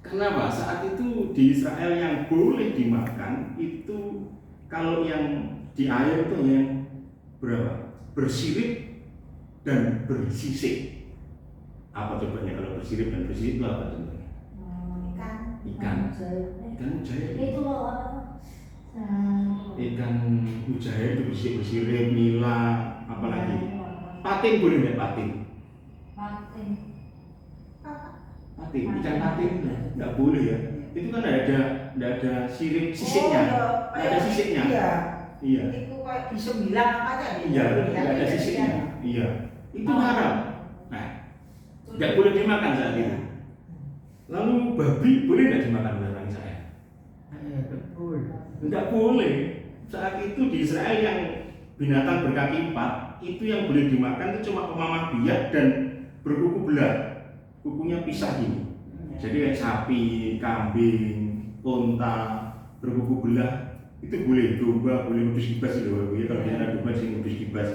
Kenapa? Saat itu di Israel yang boleh dimakan itu kalau yang di air itu yang berapa? Bersirip dan bersisik. Apa cobanya kalau bersirip dan bersisik itu apa contohnya? Ikan mujair. Itu loh apa? Ikan mujair itu bersirip, nila, apalagi? Patin boleh nggak patin? Patin, ikan patin nggak boleh ya. Itu kan nggak ada sisiknya, nggak ada sisiknya. Iya. Itu kayak bisembilan apa aja? Iya, nggak ada sisiknya. Iya, itu haram. Nah, nggak boleh dimakan saat itu. Lalu babi boleh nggak dimakan oleh orang Israel? Nggak boleh. Saat itu di Israel yang binatang berkaki 4 itu yang boleh dimakan itu cuma pemamah biak dan berkuku belah. Kukunya pisah gini. Jadi kayak sapi, kambing, unta, berkuku belah itu boleh. Domba boleh ngudus kibas itu ya, kalau bicara domba sih ngudus kibas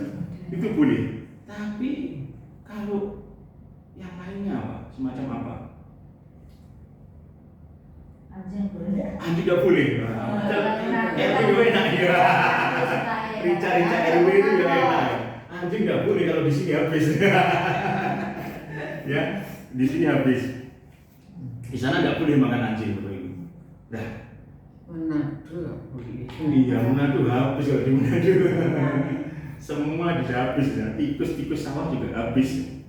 itu boleh. Tapi kalau yang lainnya apa? Semacam apa? Anjing boleh. Anjing nggak boleh. RW juga enak ya. Rica RW itu juga enak. Anjing nggak boleh kalau di sini habis. Ya, di sini habis. Di sana nggak boleh makan anjing Bapak Ibu. Nah, Manado boleh. iya Manado habis kalau di Manado. Semua bisa habis ya. Tikus sawah juga habis.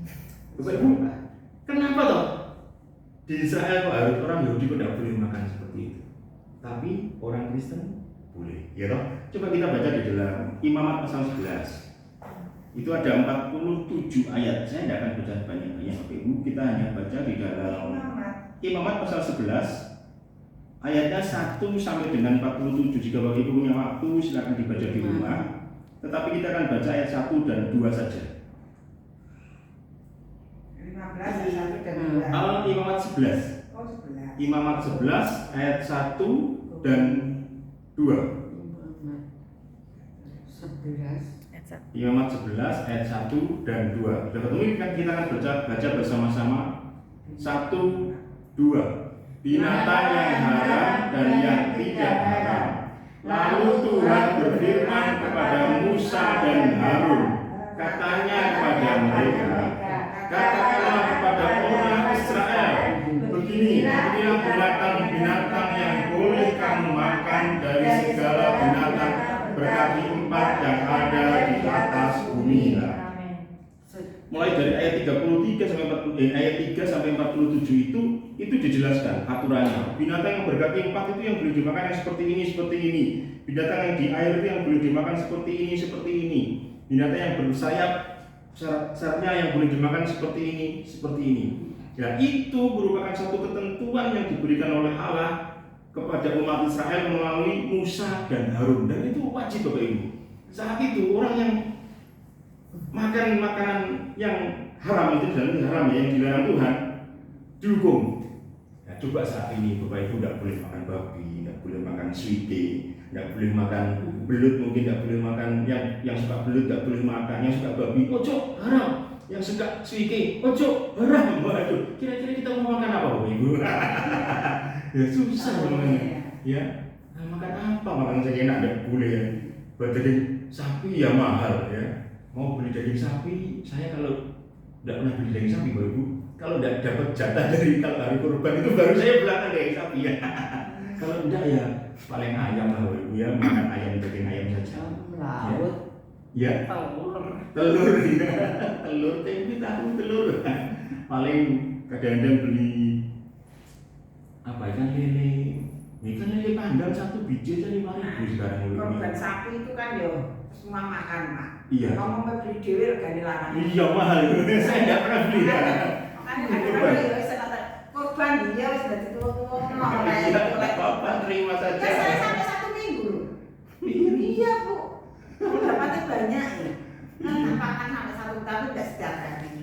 Bapak Ibu, kenapa toh? Di Israel kok harus orang Yahudi kok tidak boleh makan seperti itu, tapi orang Kristen boleh, ya toh? Coba kita baca di dalam Imamat pasal 11. Itu ada 47 ayat. Saya tidak akan baca banyak-banyak, Bapak Ibu. Kita hanya baca di dalam Imamat pasal 11 ayatnya 1 sampai dengan 47. Jika Bapak Ibu punya waktu silakan dibaca di rumah. Tetapi kita akan baca ayat 1 dan 2 saja. 15 ayat 1 dan 2. Al-Imamat 11. Oh, 11. Imamat 11 ayat 1 dan 2. Imamat 11 ayat 1 dan 2. Sudah ketemu kan kita akan baca bersama-sama. 1 2. Binatang yang haram dan yang tidak haram. Lalu Tuhan berfirman kepada Musa dan Harun, katanya kepada mereka, katakanlah kepada orang Israel, beginilah binatang-binatang yang boleh kamu makan dari segala binatang berkaki 4 yang ada di atas bumi. Mulai dari ayat 33 sampai 47 itu dijelaskan aturannya. Binatang yang berkaki 4 itu yang boleh dimakan yang seperti ini. Binatang yang di air itu yang boleh dimakan seperti ini. Binatang yang bersayap syaratnya yang boleh dimakan seperti ini. Ya, itu merupakan satu ketentuan yang diberikan oleh Allah kepada umat Israel melalui Musa dan Harun, dan itu wajib Bapak Ibu. Saat itu orang yang makan makanan yang haram itu dan haram ya, yang dilarang Tuhan dihukum. Ya, coba saat ini Bapak Ibu tidak boleh makan babi, tidak boleh makan suite, tidak boleh makan belut, mungkin tidak boleh makan yang suka belut, tidak boleh makan yang suka babi, ojo haram. Yang suka suike, ojo haram. Waduh, kira-kira kita mau makan apa Bapak Ibu? Ya susah namanya. Ya, nah, makan apa? Makan saja enak tidak boleh ya. Buat daging sapi ya mahal ya. Mau beli daging sapi, saya kalau tidak pernah beli daging sapi Bapak Ibu, kalau tidak dapat jatah dari kalau hari kurban itu baru saya belakang daging sapi ya. Kalau tidak ya paling ayam lah Bapak Ibu ya, makan ayam, daging ayam saja. Laut. Ya. Telur ya. Telur tempe tahu telur. Paling kadang-kadang beli apa ikan lele. Ikan lele panggang 1 biji aja 5.000 sekarang. Korban sapi itu kan yo semua makan, Pak. Iya. Kamu mau beli dewi regane larang. Iya mahal. Saya tidak pernah beli. Makanya kadang-kadang ya wis ana korban dia wis dadi tuwa-tuwa Apa terima saja. Saya sampai 1 minggu. Iya, Bu. Aku dapatnya banyak ya. Kan makan sampai 1 tahun tidak setiap hari.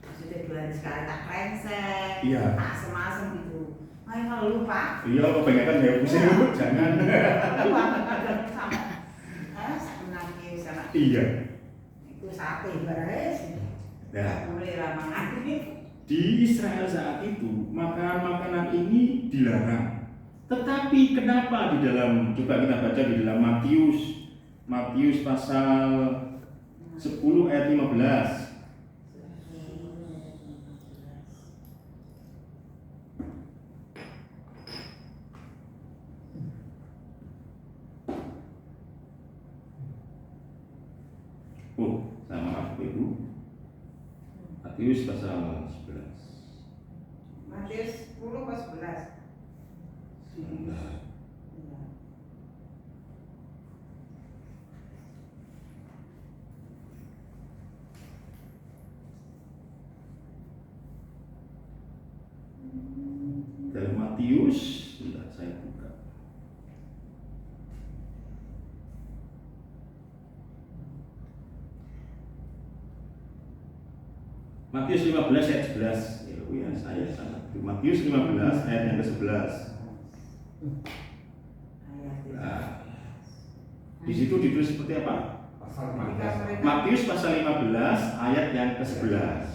Maksudnya 2 hari sekali tak krengsek, Iya. asem-asem gitu. Ayo kalau lupa. Iya, kebanyakan ya pusing jangan. Iya. Itu sate beres. Nah, Mulai ramangan. di Israel saat itu makanan-makanan ini dilarang. Tetapi kenapa di dalam, coba kita baca di dalam Matius pasal 10 ayat 15. Oh, sama Bapak Ibu. Matius pasal 11. Matius 10 pas 11. Sebentar. Dalam Matius, sebentar saya buka. Matius 15 ayat 11. Ya, saya sangat. Matius 15 ayat yang ke-11. Nah, di situ ditulis seperti apa? Matius pasal 15 ayat yang ke-11.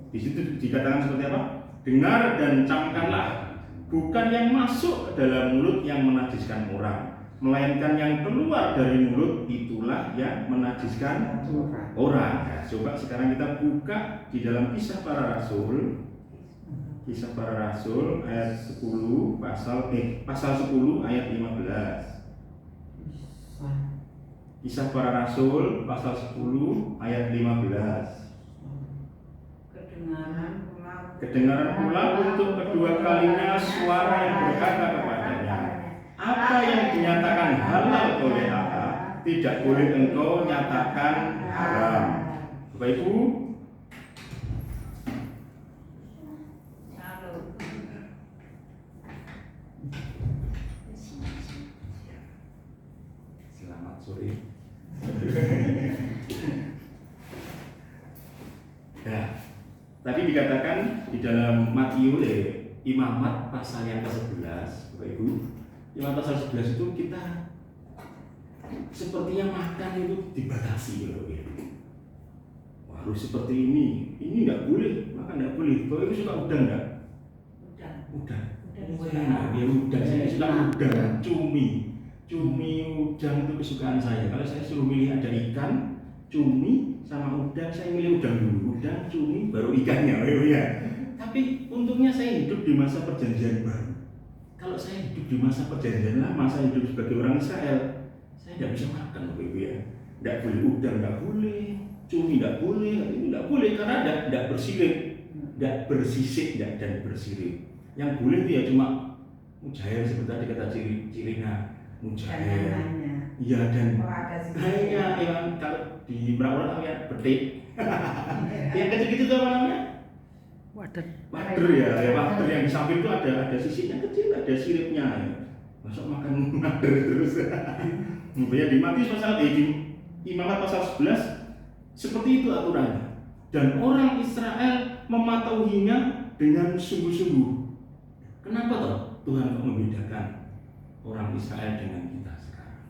Di situ dikatakan seperti apa? Dengar dan camkanlah, bukan yang masuk ke dalam mulut yang menajiskan orang, melainkan yang keluar dari mulut itulah yang menajiskan orang. Nah, coba sekarang kita buka di dalam Kisah Para Rasul. Kisah Para Rasul ayat 10 pasal 10 ayat 15. Kisah Para Rasul pasal 10 ayat 15. Kedengaran pula untuk kedua kalinya suara yang berkata kepadanya, apa yang dinyatakan halal oleh Allah, tidak boleh engkau nyatakan haram. Bapak Ibu, selamat sore. Nah, tadi dikatakan di dalam Matius Imamat pasal yang ke-11, Bapak Ibu, Imamat pasal 11 itu kita sepertinya makan itu dibatasi loh ya. Harus seperti ini nggak boleh, makan nggak boleh. Bapak Ibu suka udang nggak? Udang. Ya udang, saya suka udang, cumi udang itu kesukaan saya. Kalau saya suruh milih ada ikan, cumi sama udang, saya milih udang dulu. Udang, cumi, baru ikannya, ya. Tapi untungnya saya hidup di masa perjanjian baru. Kalau saya hidup di masa perjanjian lama, saya hidup sebagai orang Israel, saya tidak bisa makan, Bapak Ibu ya. Tidak boleh udang, tidak boleh, cumi tidak boleh, itu tidak boleh karena tidak bersirip, tidak bersisik, dan bersirip. Yang boleh itu ya cuma mujair seperti tadi kata Cirina, mujair. Iya dan kayaknya yang kalau di Merawat namanya betik. Yang kecil-kecil itu apa namanya? Wader ya, wader yang di samping itu ada sisinya kecil, ada siripnya. Masuk makan wader terus. Makanya di Matius pasal di Imamat pasal 11 seperti itu aturannya. Dan orang Israel mematuhinya dengan sungguh-sungguh. Kenapa toh Tuhan kok membedakan orang Israel dengan kita sekarang?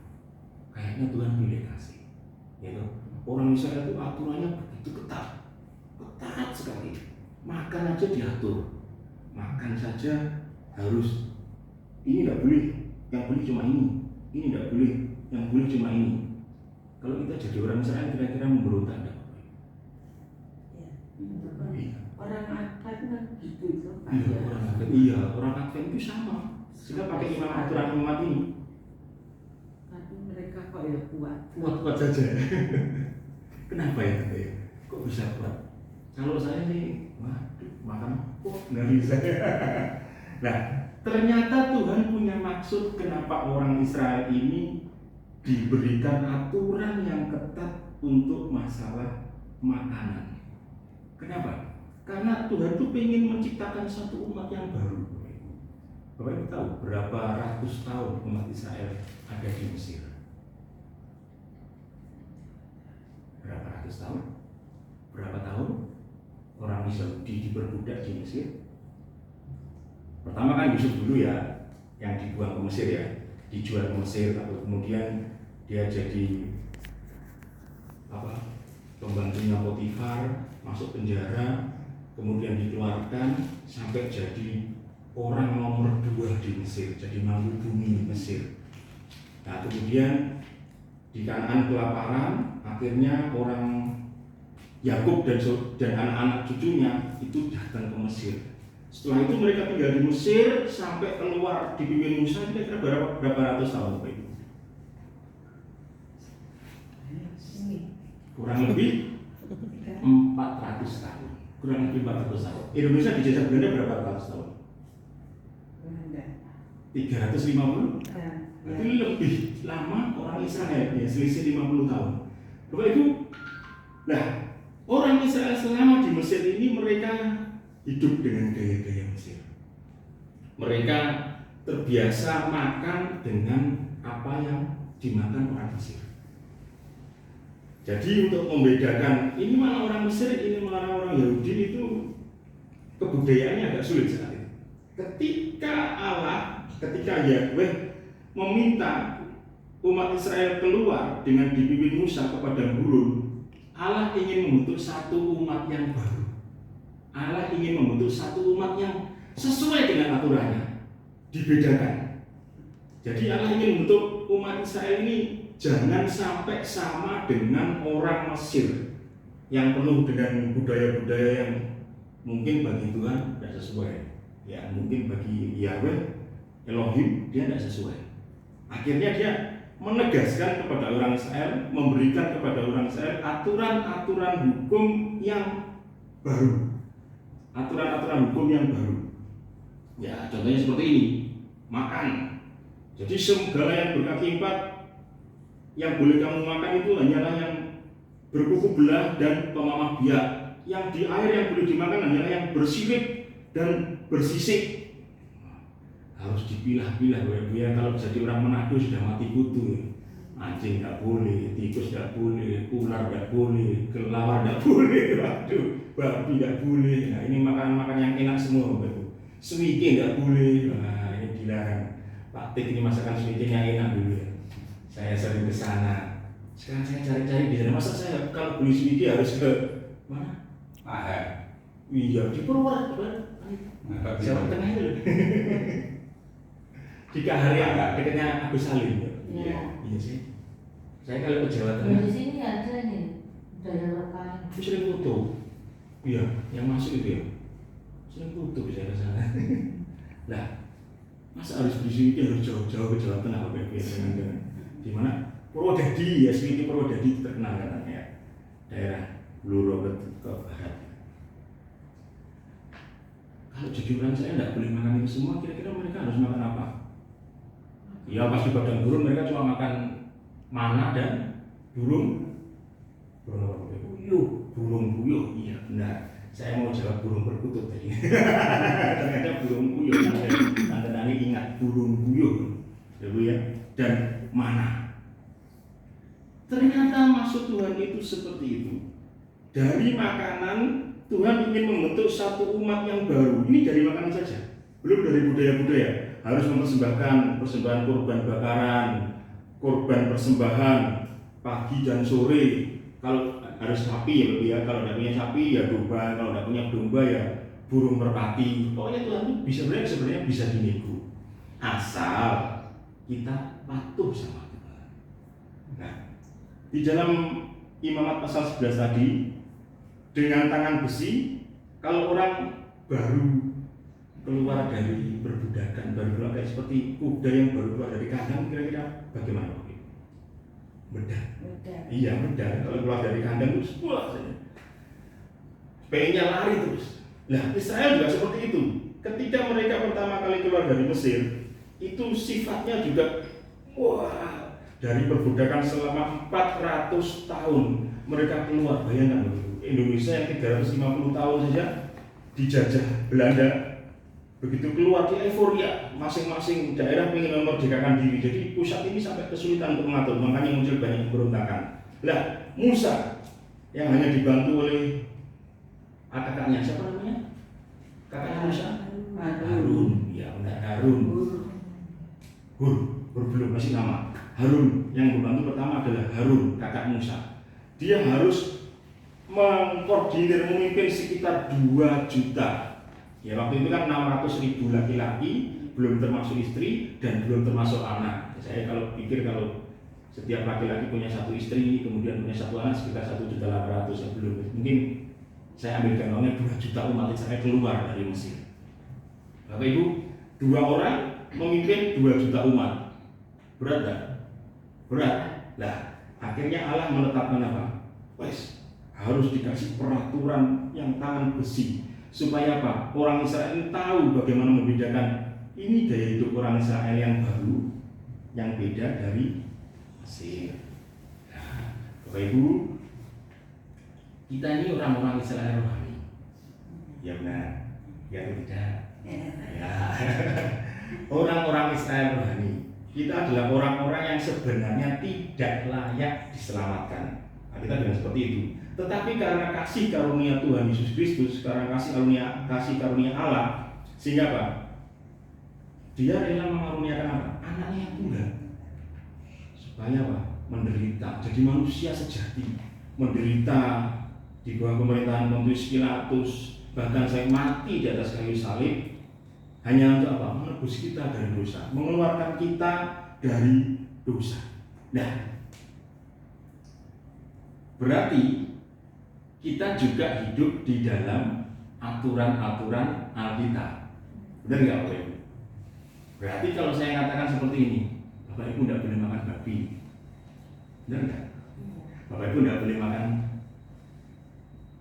Kayaknya Tuhan pilih kasih. Gitu. Orang Israel itu aturannya begitu ketat sekali. Makan aja diatur, makan saja harus ini tidak boleh, yang boleh cuma ini tidak boleh, yang boleh cuma ini. Kalau kita jadi orang Israel kira-kira memberontak enggak? Iya. Orang Advent kan gitu itu. Iya, orang Advent itu sama. Sehingga pakai imam aturan umat ini. Tapi mereka kok ya Kuat saja. Kenapa ya? Kok bisa kuat? Kalau saya sih, waduh, makan kok nggak bisa. Nah, ternyata Tuhan punya maksud kenapa orang Israel ini diberikan aturan yang ketat untuk masalah makanan. Kenapa? Karena Tuhan tuh ingin menciptakan satu umat yang baru. Bapak Ibu tahu berapa ratus tahun umat Israel ada di Mesir? Berapa ratus tahun? Berapa tahun orang Yahudi diperbudak di Mesir? Pertama kan Yusuf dulu ya, yang dibuang ke Mesir ya, dijual ke Mesir, lalu kemudian dia jadi pembantunya Potifar, masuk penjara, kemudian dikeluarkan sampai jadi orang nomor 2 di Mesir, jadi mampu bumi Mesir. Nah kemudian di Kanaan kelaparan, akhirnya orang Yakub dan anak-anak cucunya itu datang ke Mesir. Setelah itu mereka tinggal di Mesir sampai keluar dipimpin Musa, kira-kira berapa ratus tahun Bapak Ibu? Kurang lebih 400 tahun. Kurang lebih 400 tahun. Indonesia dijajah Belanda berapa ratus tahun? 350? Berarti lebih lama orang Israel, ya selisih 50 tahun. Bapak Ibu, nah orang Israel selama di Mesir ini mereka hidup dengan gaya-gaya Mesir. Mereka terbiasa makan dengan apa yang dimakan orang Mesir. Jadi untuk membedakan ini mana orang Mesir, ini mana orang Yahudi itu kebudayaannya agak sulit saat itu. Ketika Yahweh meminta umat Israel keluar dengan dipimpin Musa ke padang gurun, Allah ingin membentuk satu umat yang baru. Allah ingin membentuk satu umat yang sesuai dengan aturannya, dibedakan. Jadi Allah ingin membentuk umat Israel ini jangan sampai sama dengan orang Mesir yang penuh dengan budaya-budaya yang mungkin bagi Tuhan tidak sesuai. Ya mungkin bagi Yahweh Elohim dia tidak sesuai. Akhirnya dia menegaskan kepada orang Israel, memberikan kepada orang Israel aturan-aturan hukum yang baru. Aturan-aturan hukum yang baru. Ya, contohnya seperti ini. Makan. Jadi segala yang berkaki 4 yang boleh kamu makan itu hanyalah yang berkuku belah dan pemamah biak. Yang di air yang boleh dimakan hanyalah yang bersirip dan bersisik. Harus dipilah-pilah ya, kalau jadi orang Manado sudah mati kutu. Anjing nggak boleh, tikus nggak boleh, ular nggak boleh, kelawar nggak boleh, waduh, babi nggak boleh. Nah ini makanan-makanan yang enak semua Bapak. Suike nggak boleh, nah ini dilarang. Pak Tik ini masakan suike yang enak dulu ya. Saya sering ke sana. Sekarang saya cari-cari di sana. Masa saya kalau beli suike harus ke mana? Mahal. Iya di Purworejo. Jawa Tengah itu. Jika hari dekatnya Agus Salim ya. Iya sih. Saya kalau ke Jawa Tengah. Di sini ada nih budaya lokal. Itu sering foto. Iya, yang masuk itu ya. Sering foto bisa ke sana. Nah, masa harus di sini harus jauh-jauh ke Jawa Tengah Bapak Ibu ya. Di mana? Purwodadi ya, sini Purwodadi terkenal kan ya. Daerah Bluro ke barat. Kalau jadi orang saya tidak boleh makan itu semua, kira-kira mereka harus makan apa? Ya pas di padang gurun mereka cuma makan mana dan burung puyuh, iya benar. Saya mau jawab burung perkutut tadi. Ternyata burung puyuh. Tante Nani ingat burung puyuh, ya dan mana? Ternyata maksud Tuhan itu seperti itu. Dari makanan Tuhan ingin membentuk satu umat yang baru. Ini dari makanan saja, belum dari budaya-budaya. Harus mempersembahkan persembahan korban bakaran, korban persembahan pagi dan sore. Kalau harus sapi ya, kalau tidak punya sapi ya domba, kalau tidak punya domba ya burung merpati. Pokoknya Tuhan itu sebenarnya bisa dinego, asal kita patuh sama Tuhan. Nah, di dalam Imamat pasal 11 tadi, dengan tangan besi, kalau orang baru keluar dari perbudakan, baru keluar kayak seperti kuda yang baru keluar dari kandang, kira-kira bagaimana? Bedah. Iya bedah. Kalau keluar dari kandang terus pulang saja. Pengennya lari terus. Nah Israel juga seperti itu. Ketika mereka pertama kali keluar dari Mesir, itu sifatnya juga wah, dari perbudakan selama 400 tahun mereka keluar. Bayangkan Indonesia yang 350 tahun saja dijajah Belanda, begitu keluar di euforia, masing-masing daerah ingin memerdekakan diri. Jadi pusat ini sampai kesulitan untuk mengatur, makanya muncul banyak pemberontakan. Lah Musa yang hanya dibantu oleh kakaknya, siapa namanya? Kakaknya Musa? Harun, ya benar Harun. Hur belum masih nama. Harun yang membantu pertama adalah Harun, kakak Musa. Dia harus mengkoordinir, memimpin sekitar 2 juta Ya waktu itu kan 600.000 laki-laki, belum termasuk istri dan belum termasuk anak. Saya kalau pikir kalau setiap laki-laki punya satu istri, kemudian punya satu anak sekitar 1.800.000 ya belum. Mungkin saya ambil contohnya 2 juta umat Israel keluar dari Mesir. Bapak Ibu, 2 orang memimpin 2 juta umat. Berat tak? Berat. Nah, akhirnya Allah menetapkan apa? Wes, harus dikasih peraturan yang tangan besi supaya apa? Orang Israel ini tahu bagaimana membedakan ini gaya hidup orang Israel yang baru, yang beda dari Mesir. Nah, Bapak Ibu, kita ini orang-orang Israel rohani. Ya benar, ya tidak. Ya. Orang-orang Israel rohani. Kita adalah orang-orang yang sebenarnya tidak layak diselamatkan. Nah, kita bilang seperti itu. Tetapi karena kasih karunia Tuhan Yesus Kristus, karena kasih karunia Allah, sehingga apa? Dia rela mengaruniakan apa? Anaknya yang tunggal. Supaya apa? Menderita, jadi manusia sejati, menderita di bawah pemerintahan Pontius Pilatus, bahkan saya mati di atas kayu salib hanya untuk apa? Menebus kita dari dosa, mengeluarkan kita dari dosa. Nah, berarti kita juga hidup di dalam aturan-aturan Alkitab. Benar nggak Bapak Ibu? Berarti kalau saya katakan seperti ini, Bapak Ibu tidak boleh makan babi. Benar nggak? Bapak Ibu tidak boleh makan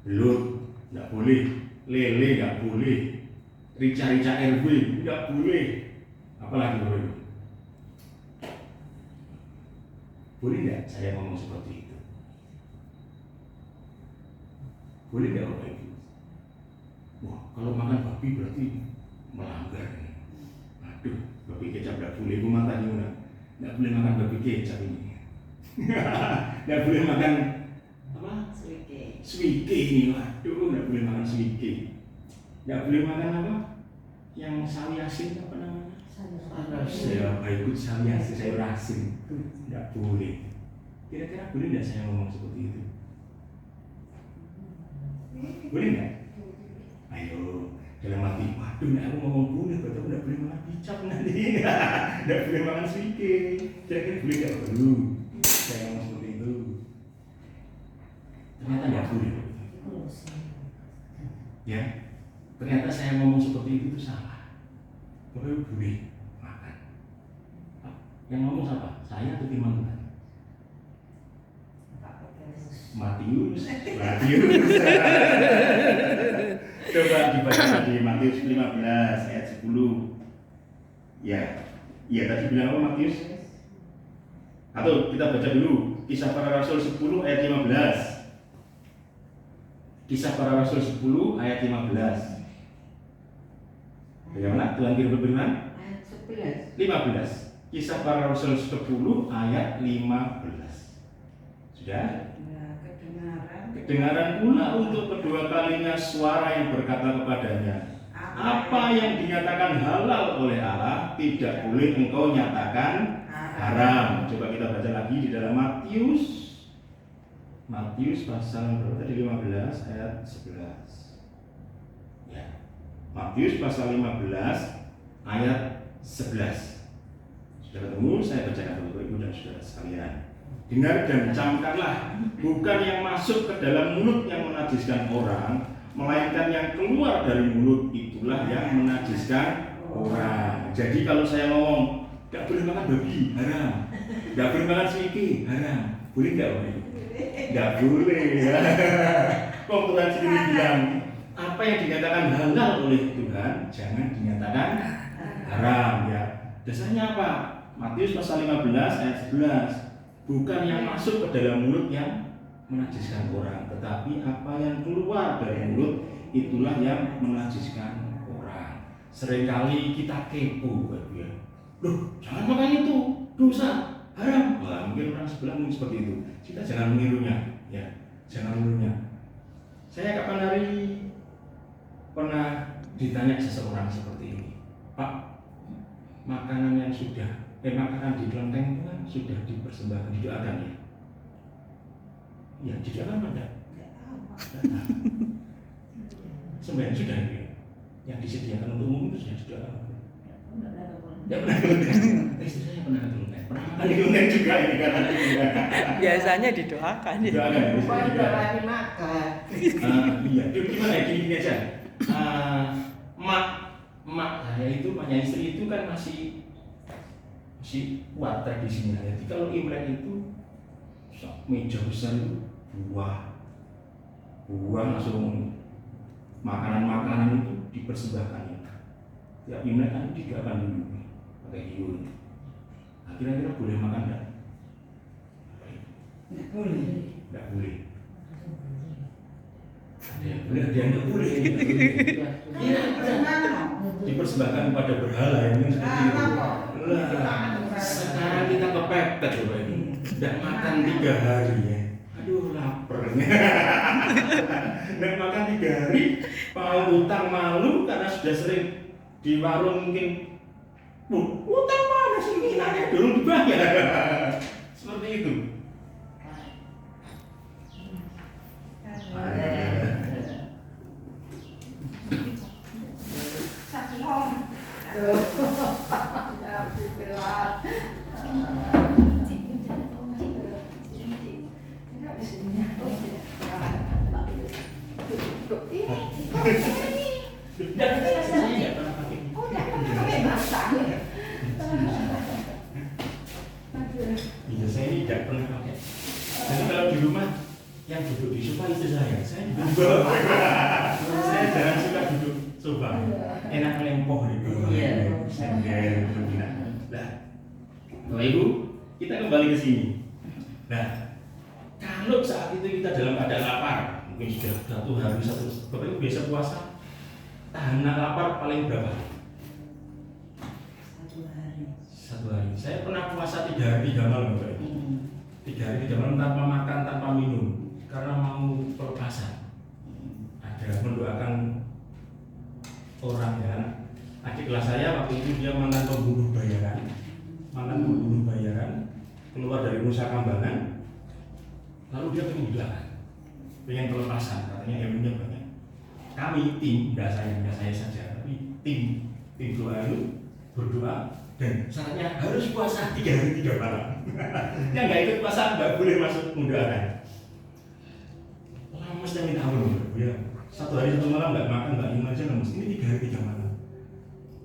belut, tidak boleh, lele nggak boleh, rica-rica RW nggak boleh. Apalagi Bapak Ibu? Boleh nggak saya ngomong seperti itu? Boleh nggak Bapak Ibu? Wah, kalau makan babi berarti melanggar. Aduh, babi kecap nggak boleh. Ibu matanya nggak boleh makan babi kecap ini. Nggak boleh makan apa? Swike ini. Waduh, nggak boleh makan swike. Nggak boleh makan apa? Yang sawi asin apa namanya? Saya ikut sawi asin, sayur asin. Nggak boleh. Kira-kira boleh nggak saya ngomong seperti itu? Boleh nggak? Ayo, dalam hati, waduh, nek aku ngomong boleh, berarti aku nggak boleh makan kicap nanti. Nggak boleh makan swike. Kira-kira boleh nggak dulu? Saya ngomong seperti itu. Ternyata nggak boleh. Ya, ternyata saya ngomong seperti itu salah. Bapak boleh makan. Yang ngomong siapa? Saya atau firman Tuhan? Matius. Coba dibaca di Matius 15 ayat 10. Ya, iya tadi bilang apa Matius? Atau kita baca dulu Kisah Para Rasul 10 ayat 15. Kisah Para Rasul 10 ayat 15. Bagaimana Tuhan berfirman? Ayat 11. 15. Kisah Para Rasul 10 ayat 15. Sudah? Kedengaran pula untuk kedua kalinya suara yang berkata kepadanya, apa yang dinyatakan halal oleh Allah tidak boleh engkau nyatakan haram. Coba kita baca lagi di dalam Matius pasal berapa tadi? 15 ayat 11. Ya. Matius pasal 15 ayat 11. Sudah ketemu? Saya bacakan Bapak Ibu dan saudara sekalian. Dengar dan camkanlah, bukan yang masuk ke dalam mulut yang menajiskan orang, melainkan yang keluar dari mulut itulah yang menajiskan orang. Jadi kalau saya ngomong tidak boleh makan babi, haram. Tidak boleh makan swike, haram. Boleh nggak Bapak Ibu? Nggak boleh. Kok Tuhan sendiri bilang apa yang dinyatakan halal oleh Tuhan jangan dinyatakan haram ya. Dasarnya apa? Matius pasal 15 ayat 11. Bukan yang masuk ke dalam mulut yang menajiskan orang, tetapi apa yang keluar dari mulut itulah yang menajiskan orang. Seringkali kita kepo, ya. Loh, jangan makan itu, dosa, haram. Wah, mungkin orang sebelah mungkin seperti itu. Kita jangan menirunya, ya, jangan menirunya. Saya kapan hari pernah ditanya seseorang seperti ini, Pak, makanan yang sudah makanan di kelenteng itu kan sudah dipersembahkan, didoakan ya? Ya, didoakan apa enggak? Sembahyang sudah ya? yang disediakan untuk umum itu sudah didoakan. Enggak ada apa. Ya pernah kelenteng. Istri saya pernah kelenteng. Pernah makan di kelenteng juga ini kan. Biasanya didoakan ya. Doakan ya. Rupanya udah lagi makan. Iya. Itu gimana ya? Gini aja. Emak saya itu, emaknya istri itu kan masih kuat tradisinya. Jadi kalau Imlek itu meja besar itu buah langsung makanan itu dipersembahkan ya. Ya Imlek kan digakan dulu pakai hiu. Nah, kira-kira boleh makan enggak? Nggak boleh. Enggak boleh. Ada yang boleh, ada yang enggak boleh. Iya, gimana? Dipersembahkan kepada berhala yang seperti itu. Kenapa? Lah, sekarang kita kepepet coba ini. Enggak makan 3 hari ya. Aduh lapar. Enggak makan 3 hari, mau utang malu karena sudah sering di warung mungkin. Utang mana sih ini? Nanya dulu dibayar. Seperti itu. Satu orang. Iya, saya ini tidak pernah pakai. Jadi kalau di rumah yang duduk di sofa itu saya juga di bawah. Saya jarang suka duduk sofa. Enak lempoh di bawah. Iya. Sender, berbina. Nah, Bapak Ibu, kita kembali ke sini. Nah, kalau saat itu kita dalam keadaan lapar, mungkin sudah 1 hari, Bapak Ibu biasa puasa, tahan lapar paling berapa? 1 hari. 1 hari. Saya pernah puasa 3 hari 3 malam, Bapak Ibu. 3 hari 3 malam tanpa makan, tanpa minum, karena mau pelepasan. Ada mendoakan orang ya. Adik kelas saya waktu itu dia mantan pembunuh bayaran, keluar dari Nusa Kambangan, lalu dia pengen pelepasan, katanya ilmunya banyak. Kami tim, tidak saya saja, tapi tim doa itu berdoa dan syaratnya harus puasa 3 hari 3 malam. Yang nggak ikut puasa nggak boleh masuk mendoakan. Lama saya minta ampun, ya 1 hari 1 malam nggak makan nggak minum aja lemes. Ini 3 hari 3 malam.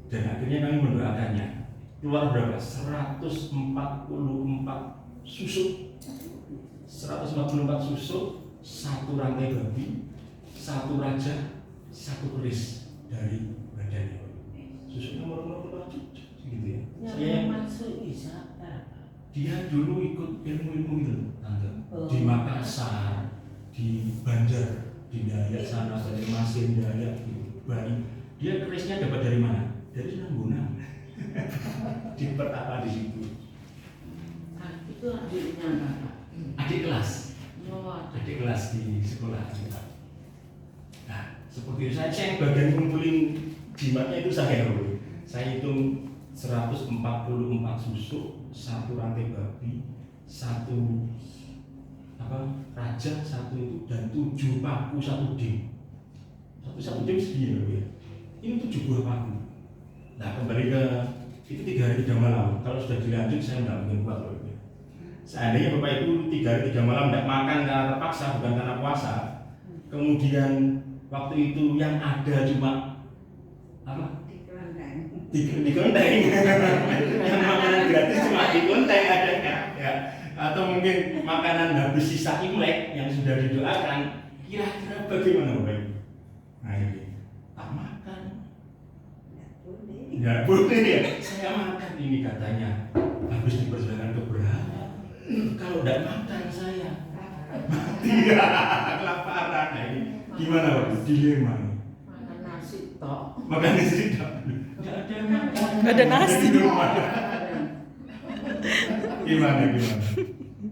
Dan akhirnya kami mendoakannya. Keluar berapa? 144 susuk. 144 susuk, 1 rantai babi, 1 raja, 1 keris dari badannya. Susuknya murmur gitu ya. Yang masuk wisata. Dia dulu ikut ilmu itu, Tante. Di Makassar, di Banjar, di Dayak sana, dari Masin, Dayak, di Bali. Dia kerisnya dapat dari mana? Dari Nanggunang. Dipertapa di situ. Itu adiknya Kakak. Adik kelas. Oh, Adik kelas di sekolah. Nah, seperti itu saya yang bagian ngumpulin jimatnya itu saya loh. Saya hitung 144 susuk, 1 rantai babi, 1 raja, 1 itu dan 7 paku, 1 dim. Satu dim segini loh ya. Ini 7 buah paku. Nah, kembali ke itu 3 hari 3 malam. Kalau sudah dilanjut saya tidak mungkin kuat loh. Seandainya Bapak Ibu 3 hari 3 malam tidak makan karena terpaksa, bukan karena puasa. Kemudian waktu itu yang ada cuma apa? Di kelenteng. Yang makanan gratis cuma di kelenteng adanya, ya. Atau mungkin makanan habis sisa Imlek yang sudah didoakan. Kira-kira bagaimana Bapak Ibu? Nah ini tak makan. Nggak boleh ya. Saya makan ini katanya habis dipersembahkan ke berhala. Kalau tidak makan saya mati ya, kelaparan. Nah ini gimana Pak? Dilema nih. makan nasi tok. Makan nasi tok. Nggak ada makan. Nggak ada nasi. Gimana?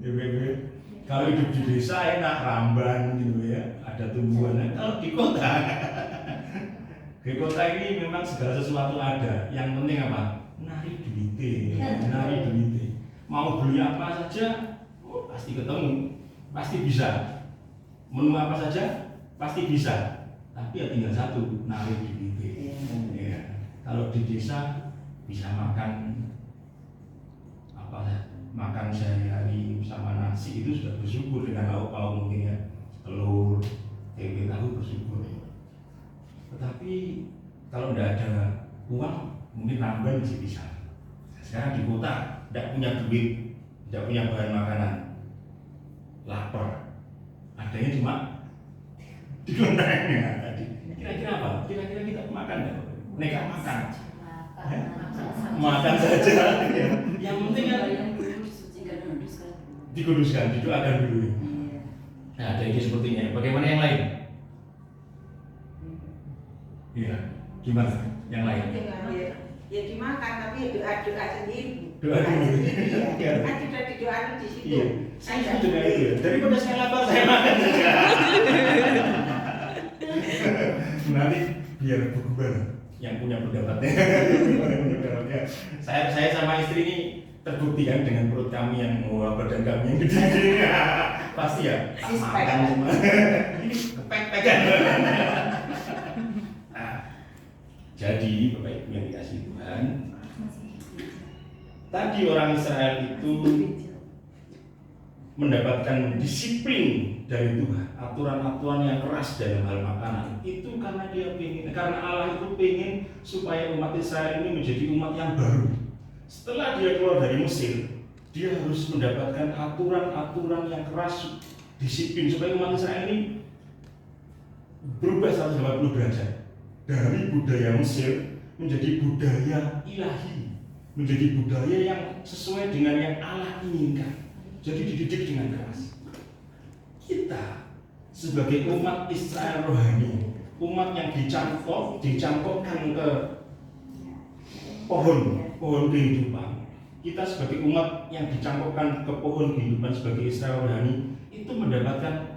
Ibu-ibu, kalau hidup di desa enak ramban gitu ya, ada tumbuhan. Kalau di kota ini memang segala sesuatu ada. Yang penting apa? Nari duite. Mau beli apa saja, pasti ketemu, pasti bisa. Menu apa saja, pasti bisa. tapi ya tinggal satu, narik di bibir. Ya. Kalau di desa bisa makan makan sehari-hari sama nasi itu sudah bersyukur, dengan lauk pauk mungkin ya, telur, tempe tahu bersyukur. Tetapi kalau tidak ada uang mungkin ramban masih bisa. Sekarang di kota tidak punya duit, tidak punya bahan makanan, lapar, adanya cuma di kelentengnya tadi. Kira-kira apa? Kira-kira kita makan nggak? Nekat makan. Makan saja. Yang penting kan dikuduskan, didoakan dulu. Nah, ada ide sepertinya. Bagaimana yang lain? Iya, gimana? Yang lain? Ya dimakan, tapi doa sendiri. Doa dulu. Ya. Kan sudah didoakan di situ. Iya. Saya setuju dengan itu ya. Daripada saya lapar, saya makan saja. Nanti biar berubah yang punya pendapatnya. Saya sama istri ini terbukti kan dengan perut kami yang badan kami yang gede. Pasti ya. Makan semua. Ini kepek-pekan. Jadi Bapak Ibu yang dikasih Tuhan, tadi orang Israel itu mendapatkan disiplin dari Tuhan, aturan-aturan yang keras dalam hal makanan. Itu karena Allah itu ingin supaya umat Israel ini menjadi umat yang baru. Setelah dia keluar dari Mesir, dia harus mendapatkan aturan-aturan yang keras, disiplin supaya umat Israel ini berubah 180 derajat. Dari budaya Mesir menjadi budaya ilahi, menjadi budaya yang sesuai dengan yang Allah inginkan. Jadi dididik dengan keras. Kita sebagai umat Israel rohani, umat yang dicangkokkan ke pohon kehidupan. Kita sebagai umat yang dicangkokkan ke pohon kehidupan sebagai Israel rohani itu mendapatkan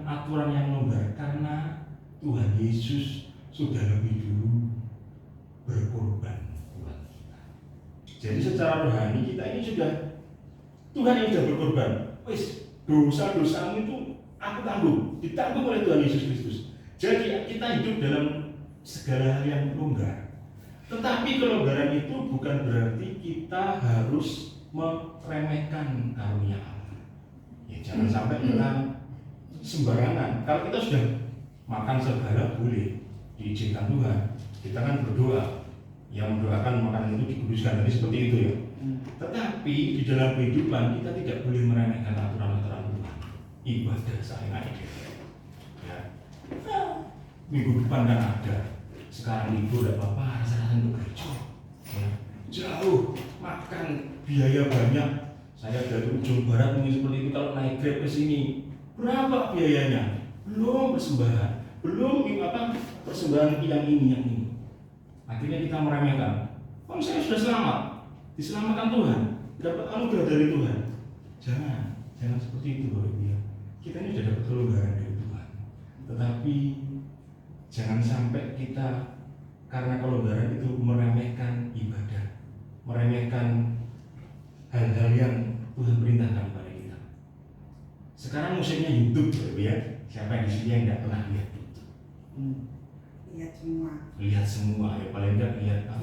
aturan yang longgar karena Tuhan Yesus sudah lebih dulu berkorban buat kita. Jadi secara rohani kita ini sudah, Tuhan yang sudah berkorban. Wis, dosa-dosamu itu aku tanggung, ditanggung oleh Tuhan Yesus Kristus. Jadi kita hidup dalam segala hal yang longgar. Tetapi kelonggaran itu bukan berarti kita harus meremehkan karunia Allah. Ya, jangan sampai kita sembarangan. Kalau kita sudah makan segala boleh, diizinkan Tuhan. Kita kan berdoa, yang mendoakan makanan itu dikuduskan, jadi seperti itu ya. Tetapi di dalam kehidupan kita tidak boleh meremehkan aturan-aturan Tuhan. Ibadah sehari-hari. Ya. Minggu depan kan ada. Sekarang libur tidak apa-apa, rasa-rasa untuk gereja. Ya. Jauh, makan, biaya banyak. Saya dari ujung barat mungkin seperti itu, kalau naik Grab ke sini, berapa biayanya? Belum persembahan, belum persembahan yang ini. Akhirnya kita meremehkan. Kalau saya sudah selamat, diselamatkan Tuhan, dapat anugerah dari Tuhan. Jangan seperti itu Bapak Ibu. Kita ini sudah dapat kelonggaran dari Tuhan. Tetapi jangan sampai kita karena kelonggaran itu meremehkan ibadah, meremehkan hal-hal yang Tuhan perintahkan kepada kita. Sekarang musimnya YouTube Bapak Ibu ya. Siapa di sini yang tidak pernah lihat YouTube? Lihat semua. Lihat semua ya, paling tidak lihat apa?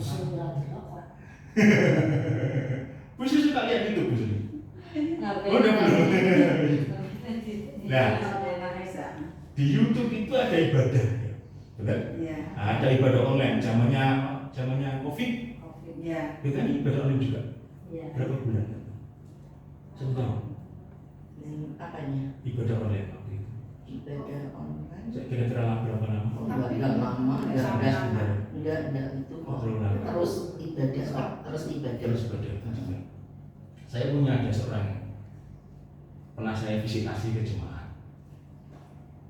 Bu Susi suka lihat YouTube Bu Susi? Udah belum? Nah, di YouTube itu ada ibadah, ya? Benar? Iya. Ada ibadah online, zamannya COVID. Iya. Kita ini ibadah online juga. Iya. Berapa bulan? 1 tahun. Apanya? Ibadah online waktu itu. Ibadah online. Kira-kira berapa lama? Enggak lama, enggak itu kok. Terus ibadah. Saya punya ada seorang pernah saya visitasi ke jemaat.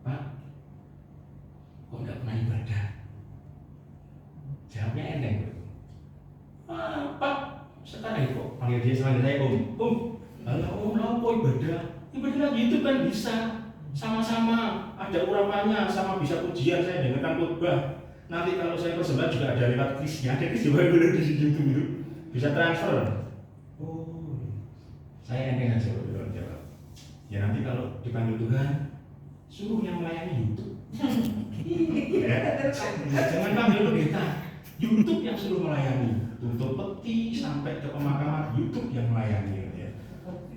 Pak, kok nggak pernah ibadah? Jawabnya enteng. Pak, sekarang kok panggil dia sama saya Om. Lalu kok ibadah? Ibadah lagi itu kan bisa sama-sama ada urapannya, sama bisa pujian, saya dengarkan khotbah. Nanti kalau saya persembahan juga ada lewat krisnya, ada kris juga boleh di YouTube itu bisa transfer. Oh, saya enteng aja kalau jawab. Ya nanti kalau dipanggil Tuhan, suruh yang melayani YouTube. Ya. Jangan panggil pendeta, YouTube yang suruh melayani. Tutup peti sampai ke pemakaman, YouTube yang melayani. Ya.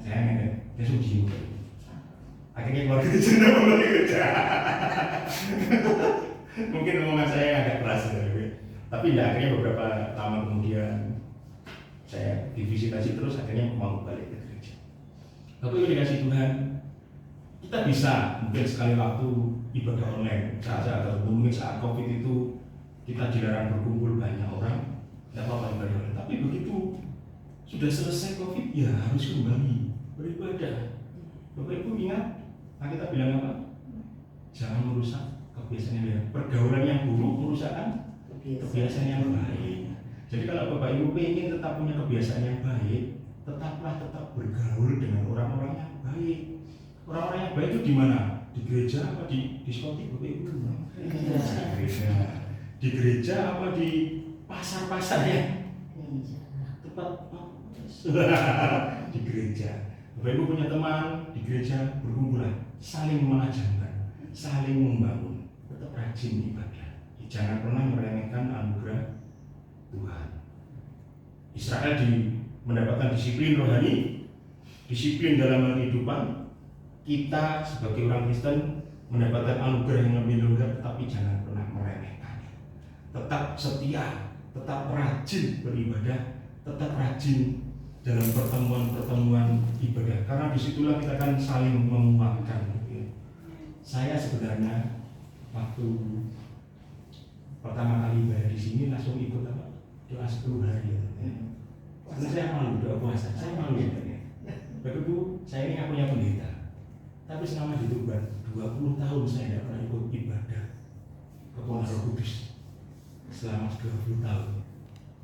Saya langsung jiwa. Akhirnya keluar dari sana mulai kerja. Mungkin omongan saya agak keras ya, tapi akhirnya beberapa lama kemudian saya divisitasi terus, akhirnya mau balik ke gereja. Tapi dikasih Tuhan, kita bisa mungkin sekali waktu ibadah online saat tertentu, mungkin saat COVID itu kita dilarang berkumpul banyak orang, tidak apa-apa ibadah online. Tapi begitu sudah selesai COVID, ya harus kembali beribadah. Bapak Ibu ingat, kita bilang apa? Jangan merusak kebiasaan yang baik. Pergaulan yang buruk merusakkan kebiasaan yang baik. Jadi kalau Bapak Ibu ingin tetap punya kebiasaan yang baik, tetap bergaul dengan orang-orang yang baik. Orang-orang yang baik itu di mana? Di gereja apa di diskotik, Bapak Ibu? Di gereja. Di gereja apa di pasar-pasar ya? Tempat di gereja. Bapak Ibu punya teman di gereja, berkumpulan, saling mengajarkan, saling membangun, tetap rajin ibadah. Jangan pernah meremehkan anugerah Tuhan. Israel mendapatkan disiplin rohani, disiplin dalam kehidupan. Kita sebagai orang Kristen mendapatkan anugerah yang lebih longgar, tetapi jangan pernah meremehkannya. Tetap setia, tetap rajin beribadah, tetap rajin dalam pertemuan-pertemuan ibadah, karena disitulah kita akan saling menguatkan. Saya sebenarnya waktu pertama kali ibadah di sini langsung ikut apa? Doa 10 hari. Karena saya malu doa puasa, saya malu ya. Begitu saya ini punya pendeta, tapi selama di Tuban 20 tahun saya tidak pernah ikut ibadah kepada Roh Kudus. Selama 20 tahun,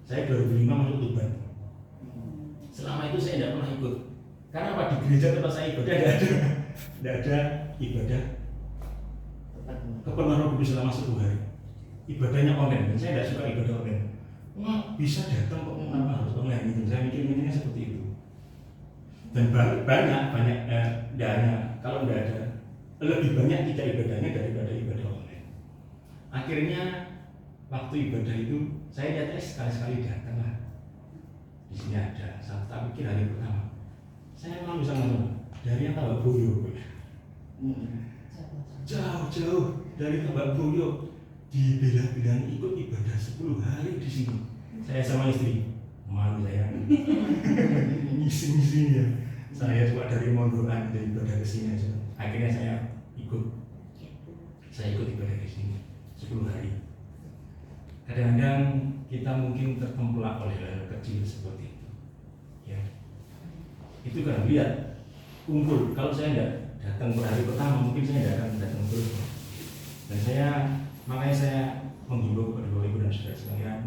saya 2005 masuk Tuban. Selama itu saya tidak pernah ikut. Karena apa? Di gereja tempat saya ibadah tidak ada ibadah kepenuhan Roh Kudus selama 10 hari. Ibadahnya online, dan saya tidak suka ibadah online. Wah, bisa datang kok, kenapa harus online gitu? Saya mikirnya seperti itu. Dan banyak dana, kalau tidak ada, lebih banyak tidak ibadahnya daripada ibadah online. Akhirnya waktu ibadah itu saya lihat sekali-sekali datang lah. Di sini ada, saya pikir hari pertama saya malu sama dari yang Tambak Boyo, jauh dari Tambak Boyo, dibilang ikut ibadah 10 hari di sini. Saya sama istri malu, saya ngisi-ngisinya. Saya cuma dari Mondoan dari ibadah ke sini aja. Akhirnya saya ikut ibadah di sini 10 hari. Kadang-kadang kita mungkin tertempelak oleh hal kecil seperti itu. Ya. Itu kan lihat kumpul. Kalau saya tidak datang per hari pertama, mungkin saya tidak akan datang terus. Dan makanya saya menghimbau kepada Bapak Ibu dan saudara sekalian,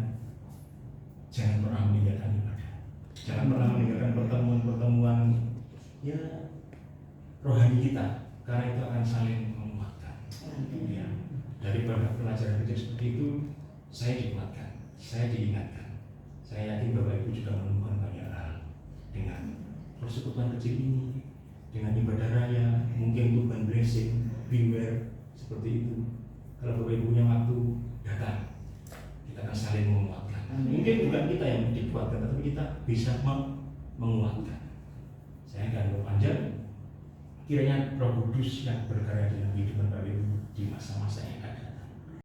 jangan pernah meninggalkan ibadah. Jangan pernah meninggalkan pertemuan-pertemuan ya rohani kita, karena itu akan saling menguatkan. Ya. Daripada pelajaran kecil seperti itu, saya dikuatkan, saya diingatkan. Saya yakin Bapak Ibu juga menemukan banyak hal dengan persekutuan kecil ini, dengan ibadah raya, mungkin Tuban blessing, beware, seperti itu. Kalau Bapak Ibu punya waktu, datang. Kita akan saling menguatkan. Mungkin bukan kita yang dikuatkan, tapi kita bisa menguatkan. Saya akan berpanjang. Kiranya Roh Kudus yang berkarya dalam kehidupan Bapak Ibu di masa-masa yang akan